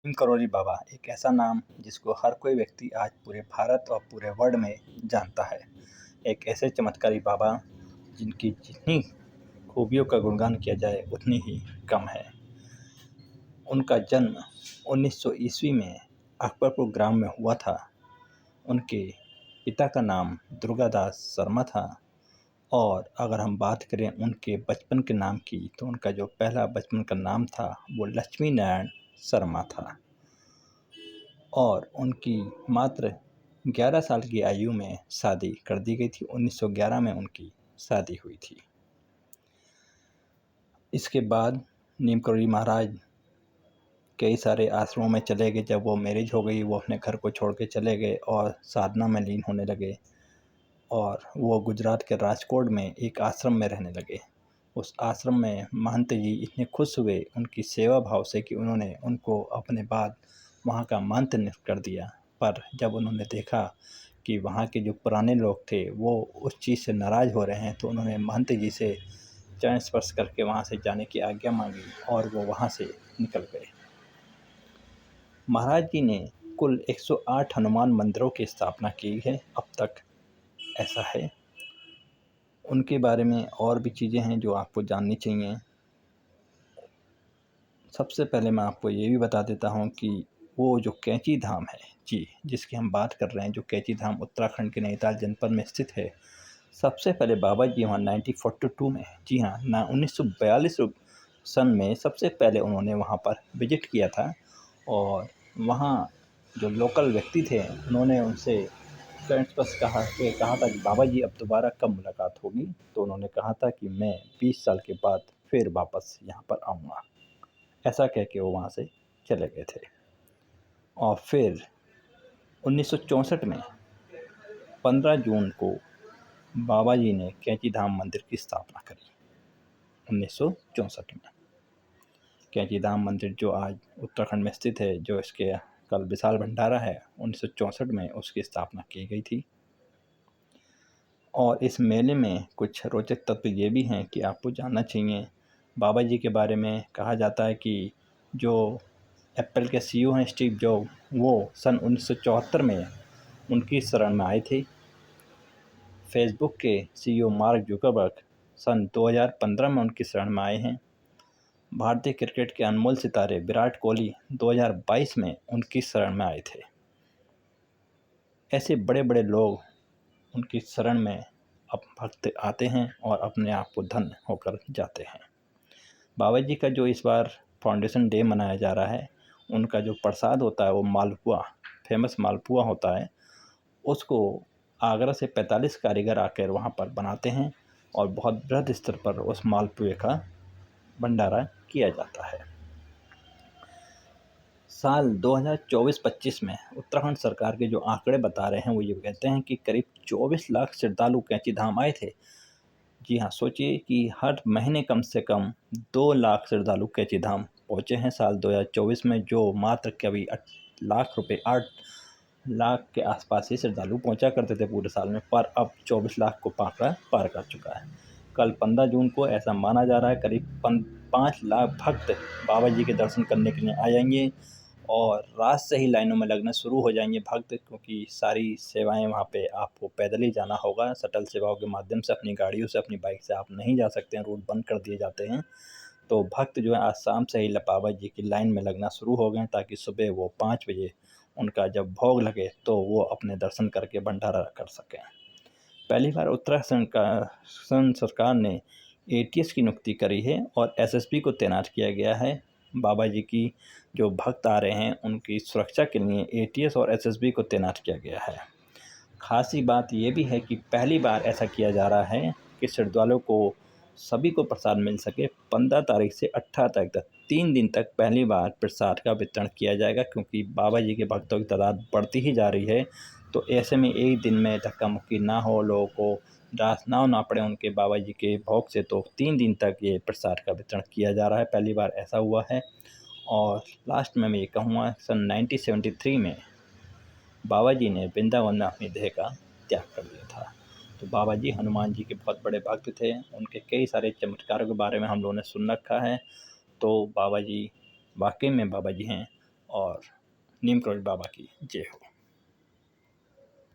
भीम करोली बाबा एक ऐसा नाम जिसको हर कोई व्यक्ति आज पूरे भारत और पूरे वर्ल्ड में जानता है। एक ऐसे चमत्कारी बाबा जिनकी जितनी खूबियों का गुणगान किया जाए उतनी ही कम है। उनका जन्म 1900 ईस्वी में अकबरपुर ग्राम में हुआ था। उनके पिता का नाम दुर्गादास शर्मा था और अगर हम बात करें उनके बचपन के नाम की तो उनका जो पहला बचपन का नाम था वो लक्ष्मी नारायण शर्मा था और उनकी मात्र 11 साल की आयु में शादी कर दी गई थी। 1911 में उनकी शादी हुई थी। इसके बाद नीम करोली महाराज कई सारे आश्रमों में चले गए। जब वो मैरिज हो गई वो अपने घर को छोड़ के चले गए और साधना में लीन होने लगे और वो गुजरात के राजकोट में एक आश्रम में रहने लगे। उस आश्रम में महंत जी इतने खुश हुए उनकी सेवा भाव से कि उन्होंने उनको अपने बाद वहाँ का महंत नियुक्त कर दिया। पर जब उन्होंने देखा कि वहाँ के जो पुराने लोग थे वो उस चीज़ से नाराज़ हो रहे हैं तो उन्होंने महंत जी से चरण स्पर्श करके वहाँ से जाने की आज्ञा मांगी और वो वहाँ से निकल गए। महाराज जी ने कुल 108 हनुमान मंदिरों की स्थापना की है अब तक, ऐसा है। उनके बारे में और भी चीज़ें हैं जो आपको जाननी चाहिए। सबसे पहले मैं आपको ये भी बता देता हूँ कि वो जो कैंची धाम है जी, जिसकी हम बात कर रहे हैं, जो कैंची धाम उत्तराखंड के नैनीताल जनपद में स्थित है। सबसे पहले बाबा जी वहाँ 1942 में, जी हाँ ना 1942 सन में सबसे पहले उन्होंने वहाँ पर विजिट किया था और वहाँ जो लोकल व्यक्ति थे उन्होंने उनसे चरण स्पर्श कहा था कि बाबा जी अब दोबारा कब मुलाकात होगी। तो उन्होंने कहा था कि मैं 20 साल के बाद फिर वापस यहाँ पर आऊँगा। ऐसा कह के वो वहाँ से चले गए थे और फिर 1964 में 15 जून को बाबा जी ने कैंची धाम मंदिर की स्थापना करी। 1964 में कैंची धाम मंदिर जो आज उत्तराखंड में स्थित है, जो इसके कल विशाल भंडारा है, 1964 में उसकी स्थापना की गई थी। और इस मेले में कुछ रोचक तत्व ये भी हैं कि आपको जानना चाहिए। बाबा जी के बारे में कहा जाता है कि जो एप्पल के सीईओ हैं स्टीव जॉब, वो सन 1974 में उनकी शरण में आए थे। फेसबुक के सीईओ मार्क जुकरबर्ग सन 2015 में उनकी शरण में आए हैं। भारतीय क्रिकेट के अनमोल सितारे विराट कोहली 2022 में उनकी शरण में आए थे। ऐसे बड़े बड़े लोग उनकी शरण में अब भक्त आते हैं और अपने आप को धन्य होकर जाते हैं। बाबा जी का जो इस बार फाउंडेशन डे मनाया जा रहा है, उनका जो प्रसाद होता है वो मालपुआ, फेमस मालपुआ होता है। उसको आगरा से 45 कारीगर आकर वहाँ पर बनाते हैं और बहुत बृहद स्तर पर उस मालपुए का भंडारा किया जाता है। साल 2024-25 में उत्तराखंड सरकार के जो आंकड़े बता रहे हैं वो ये कहते हैं कि करीब 24 लाख श्रद्धालु कैंची धाम आए थे। जी हाँ, सोचिए कि हर महीने कम से कम 2 लाख श्रद्धालु कैंची धाम पहुँचे हैं साल 2024 में, जो मात्र कभी 8 लाख के आसपास ही श्रद्धालु पहुँचा करते थे पूरे साल में, पर अब 24 लाख को पार कर चुका है। कल 15 जून को ऐसा माना जा रहा है करीब 5 लाख भक्त बाबा जी के दर्शन करने के लिए आ जाएंगे और रात से ही लाइनों में लगना शुरू हो जाएंगे भक्त, क्योंकि सारी सेवाएं वहाँ पे आपको पैदल ही जाना होगा। शटल सेवाओं के माध्यम से, अपनी गाड़ियों से, अपनी बाइक से आप नहीं जा सकते हैं, रूट बंद कर दिए जाते हैं। तो भक्त जो है आज शाम से ही बाबा जी की लाइन में लगना शुरू हो गए ताकि सुबह वो 5 बजे उनका जब भोग लगे तो वो अपने दर्शन करके भंडारा कर सकें। पहली बार उत्तराखंड सरकार ने एटीएस की नियुक्ति करी है और एसएसपी को तैनात किया गया है। बाबा जी की जो भक्त आ रहे हैं उनकी सुरक्षा के लिए एटीएस और एसएसबी को तैनात किया गया है। खासी बात ये भी है कि पहली बार ऐसा किया जा रहा है कि श्रद्धालुओं को सभी को प्रसाद मिल सके। 15 तारीख से 18 तारीख तक 3 दिन तक पहली बार प्रसाद का वितरण किया जाएगा, क्योंकि बाबा जी के भक्तों की तादाद बढ़ती ही जा रही है। तो ऐसे में एक दिन में धक्का मुक्की ना हो, लोगों को दास ना पड़े उनके बाबा जी के भोग से, तो 3 दिन तक ये प्रसाद का वितरण किया जा रहा है। पहली बार ऐसा हुआ है। और लास्ट में मैं ये कहूँगा, सन 1973 में बाबा जी ने वृंदावन में अपनी देह का त्याग कर दिया था। तो बाबा जी हनुमान जी के बहुत बड़े भक्त थे। उनके कई सारे चमत्कारों के बारे में हम लोगों ने सुन रखा है। तो बाबा जी वाकई में बाबा जी हैं। और नीम करोली बाबा की जय हो।